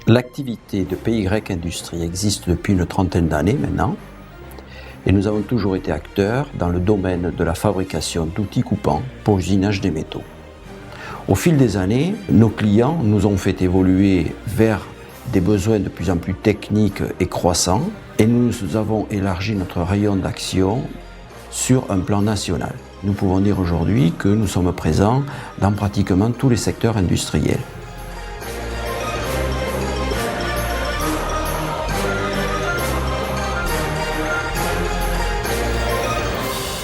L'activité de PY Industrie existe depuis une trentaine d'années maintenant et nous avons toujours été acteurs dans le domaine de la fabrication d'outils coupants pour l'usinage des métaux. Au fil des années, nos clients nous ont fait évoluer vers des besoins de plus en plus techniques et croissants et nous avons élargi notre rayon d'action sur un plan national. Nous pouvons dire aujourd'hui que nous sommes présents dans pratiquement tous les secteurs industriels.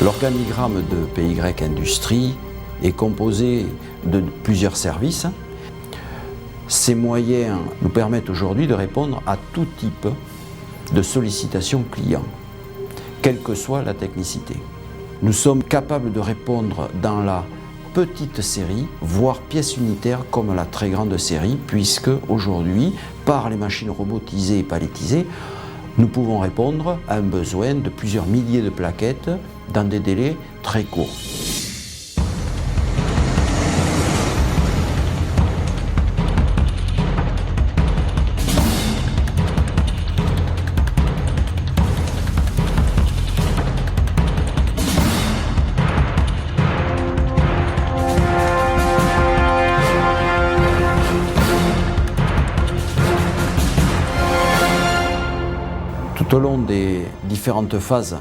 L'organigramme de PY Industrie est composé de plusieurs services. Ces moyens nous permettent aujourd'hui de répondre à tout type de sollicitation client, quelle que soit la technicité. Nous sommes capables de répondre dans la petite série, voire pièce unitaire comme la très grande série, puisque aujourd'hui, par les machines robotisées et palettisées, nous pouvons répondre à un besoin de plusieurs milliers de plaquettes dans des délais très courts. Tout au long des différentes phases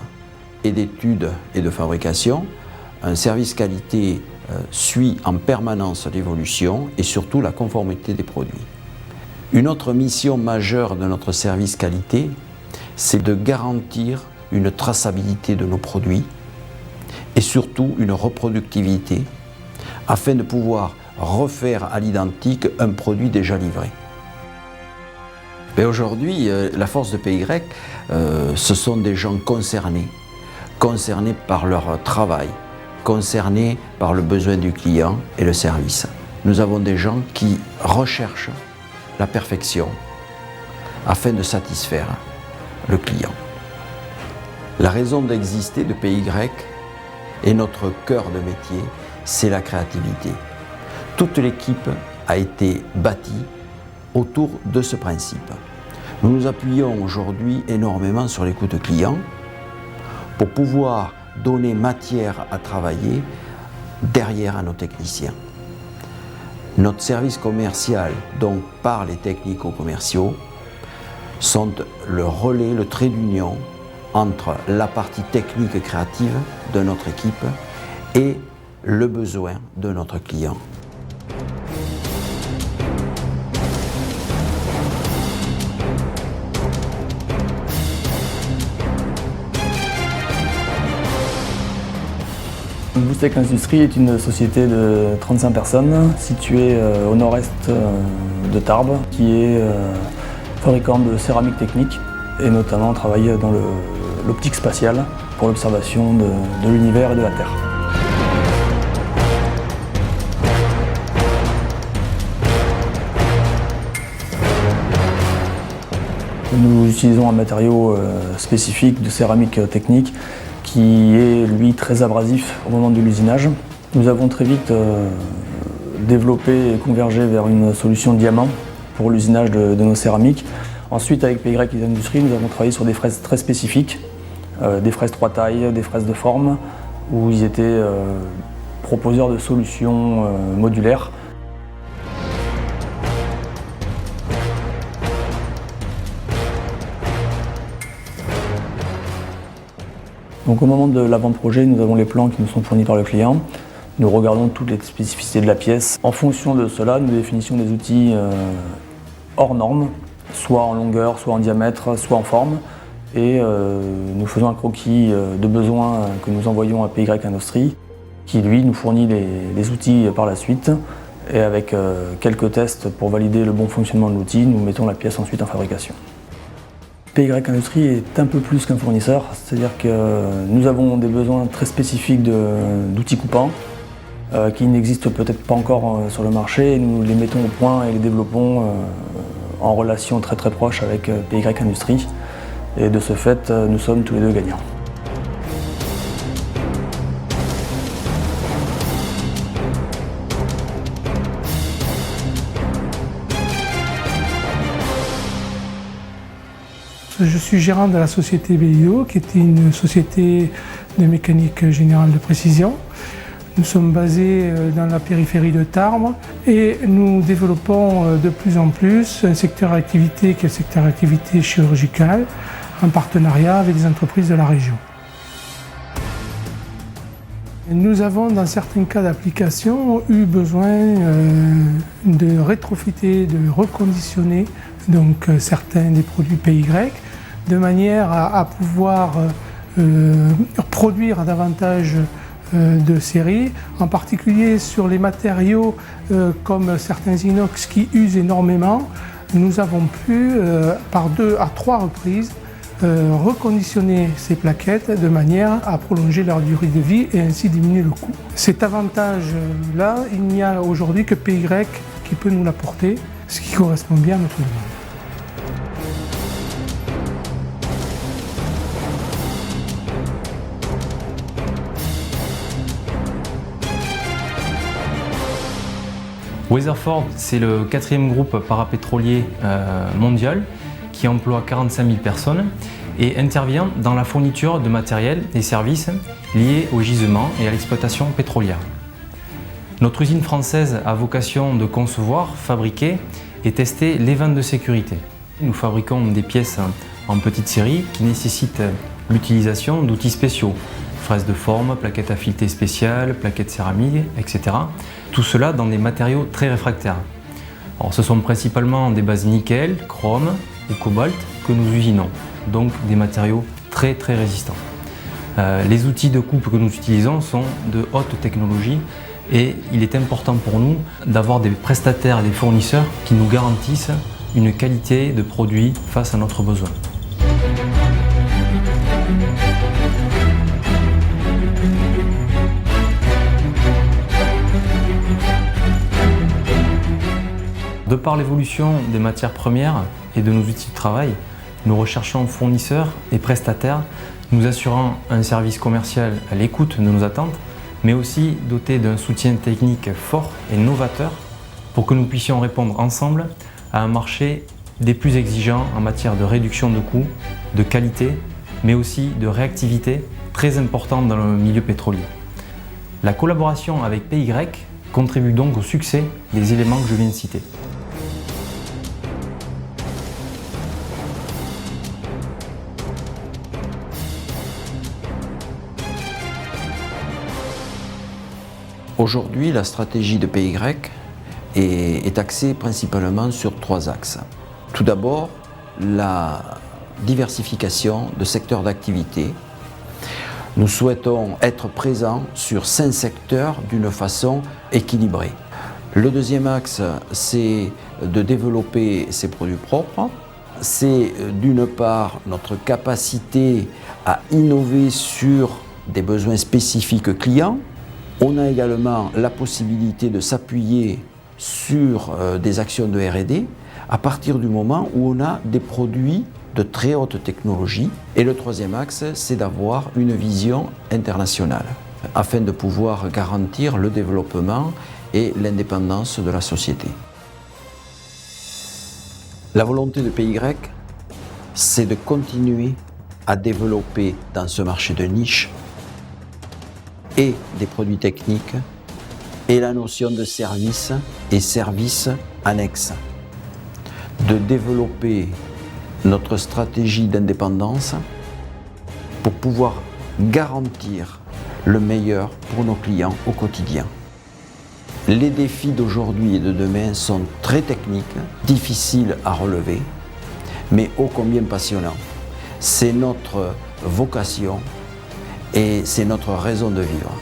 et d'études et de fabrication, un service qualité suit en permanence l'évolution et surtout la conformité des produits. Une autre mission majeure de notre service qualité, c'est de garantir une traçabilité de nos produits et surtout une reproductibilité afin de pouvoir refaire à l'identique un produit déjà livré. Aujourd'hui, la force de PY, ce sont des gens concernés par leur travail, concernés par le besoin du client et le service. Nous avons des gens qui recherchent la perfection afin de satisfaire le client. La raison d'exister de PY et notre cœur de métier, c'est la créativité. Toute l'équipe a été bâtie autour de ce principe. Nous nous appuyons aujourd'hui énormément sur l'écoute client pour pouvoir donner matière à travailler derrière à nos techniciens. Notre service commercial, donc par les technico-commerciaux, sont le relais, le trait d'union entre la partie technique et créative de notre équipe et le besoin de notre client. Boostech Industrie est une société de 35 personnes située au nord-est de Tarbes, qui est fabricant de céramique technique et notamment travaille dans l'optique spatiale pour l'observation de l'univers et de la Terre. Nous utilisons un matériau spécifique de céramique technique qui est lui très abrasif au moment de l'usinage. Nous avons très vite développé et convergé vers une solution diamant pour l'usinage de nos céramiques. Ensuite, avec PY Industrie, nous avons travaillé sur des fraises très spécifiques, des fraises 3 tailles, des fraises de forme, où ils étaient proposeurs de solutions modulaires. Donc au moment de l'avant-projet, nous avons les plans qui nous sont fournis par le client. Nous regardons toutes les spécificités de la pièce. En fonction de cela, nous définissons des outils hors normes, soit en longueur, soit en diamètre, soit en forme. Et nous faisons un croquis de besoin que nous envoyons à PY Industrie, qui lui nous fournit les outils par la suite. Et avec quelques tests pour valider le bon fonctionnement de l'outil, nous mettons la pièce ensuite en fabrication. PY Industrie est un peu plus qu'un fournisseur, c'est-à-dire que nous avons des besoins très spécifiques d'outils coupants qui n'existent peut-être pas encore sur le marché et nous les mettons au point et les développons en relation très proche avec PY Industrie et de ce fait nous sommes tous les deux gagnants. Je suis gérant de la société BIO, qui est une société de mécanique générale de précision. Nous sommes basés dans la périphérie de Tarbes et nous développons de plus en plus un secteur d'activité qui est le secteur d'activité chirurgicale, en partenariat avec des entreprises de la région. Nous avons, dans certains cas d'application, eu besoin de rétrofiter, de reconditionner certains des produits PY, de manière à pouvoir produire davantage de série, en particulier sur les matériaux comme certains inox qui usent énormément. Nous avons pu, par 2 à 3 reprises, reconditionner ces plaquettes de manière à prolonger leur durée de vie et ainsi diminuer le coût. Cet avantage-là, il n'y a aujourd'hui que PY qui peut nous l'apporter, ce qui correspond bien à notre demande. Weatherford, c'est le 4e groupe parapétrolier mondial qui emploie 45 000 personnes et intervient dans la fourniture de matériel et services liés au gisement et à l'exploitation pétrolière. Notre usine française a vocation de concevoir, fabriquer et tester les vannes de sécurité. Nous fabriquons des pièces en petite série qui nécessitent l'utilisation d'outils spéciaux, fraises de forme, plaquettes à fileté spéciales, plaquettes céramiques, etc. Tout cela dans des matériaux très réfractaires. Alors, ce sont principalement des bases nickel, chrome ou cobalt que nous usinons, donc des matériaux très résistants. Les outils de coupe que nous utilisons sont de haute technologie et il est important pour nous d'avoir des prestataires et des fournisseurs qui nous garantissent une qualité de produit face à notre besoin. De par l'évolution des matières premières et de nos outils de travail, nous recherchons fournisseurs et prestataires nous assurant un service commercial à l'écoute de nos attentes, mais aussi doté d'un soutien technique fort et novateur pour que nous puissions répondre ensemble à un marché des plus exigeants en matière de réduction de coûts, de qualité, mais aussi de réactivité très importante dans le milieu pétrolier. La collaboration avec PY contribue donc au succès des éléments que je viens de citer. Aujourd'hui, la stratégie de PY est axée principalement sur 3 axes. Tout d'abord, la diversification de secteurs d'activité. Nous souhaitons être présents sur 5 secteurs d'une façon équilibrée. Le deuxième axe, c'est de développer ses produits propres. C'est d'une part notre capacité à innover sur des besoins spécifiques clients. On a également la possibilité de s'appuyer sur des actions de R&D à partir du moment où on a des produits de très haute technologie. Et le troisième axe, c'est d'avoir une vision internationale afin de pouvoir garantir le développement et l'indépendance de la société. La volonté de PY, c'est de continuer à développer dans ce marché de niche et des produits techniques et la notion de service et services annexes. De développer notre stratégie d'indépendance pour pouvoir garantir le meilleur pour nos clients au quotidien. Les défis d'aujourd'hui et de demain sont très techniques, difficiles à relever, mais ô combien passionnants. C'est notre vocation et c'est notre raison de vivre.